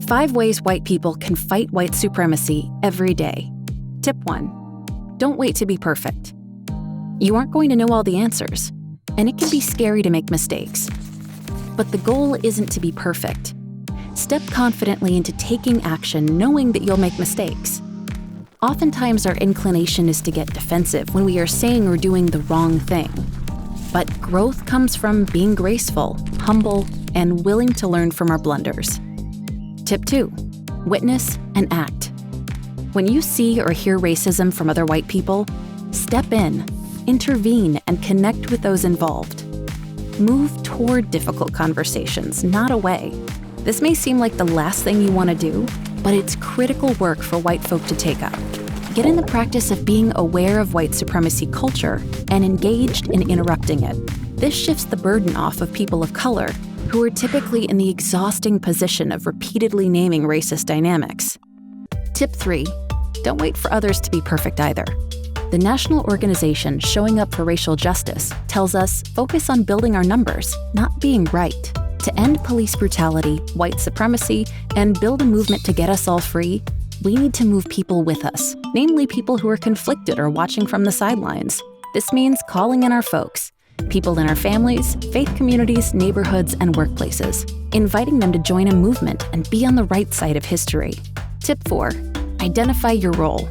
5 ways white people can fight white supremacy every day. Tip 1. Don't wait to be perfect. You aren't going to know all the answers, and it can be scary to make mistakes. But the goal isn't to be perfect. Step confidently into taking action knowing that you'll make mistakes. Oftentimes our inclination is to get defensive when we are saying or doing the wrong thing. But growth comes from being graceful, humble, and willing to learn from our blunders. Tip 2. Witness and act. When you see or hear racism from other white people, step in, intervene, and connect with those involved. Move toward difficult conversations, not away. This may seem like the last thing you want to do, but it's critical work for white folk to take up. Get in the practice of being aware of white supremacy culture and engaged in interrupting it. This shifts the burden off of people of color, who are typically in the exhausting position of repeatedly naming racist dynamics. Tip 3. Don't wait for others to be perfect either. The national organization Showing Up for Racial Justice tells us focus on building our numbers, not being right. To end police brutality, white supremacy, and build a movement to get us all free, we need to move people with us, namely people who are conflicted or watching from the sidelines. This means calling in our folks, people in our families, faith communities, neighborhoods, and workplaces, inviting them to join a movement and be on the right side of history. Tip 4. Identify your role.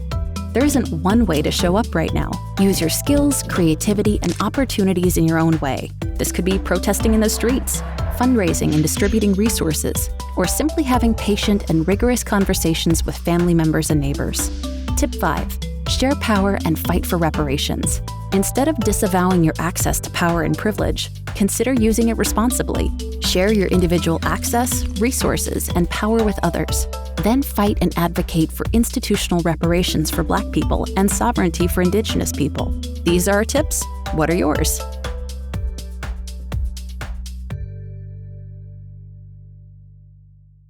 There isn't one way to show up right now. Use your skills, creativity, and opportunities in your own way. This could be protesting in the streets, fundraising and distributing resources, or simply having patient and rigorous conversations with family members and neighbors. Tip 5. Share power and fight for reparations. Instead of disavowing your access to power and privilege, consider using it responsibly. Share your individual access, resources, and power with others. Then fight and advocate for institutional reparations for Black people and sovereignty for Indigenous people. These are our tips. What are yours?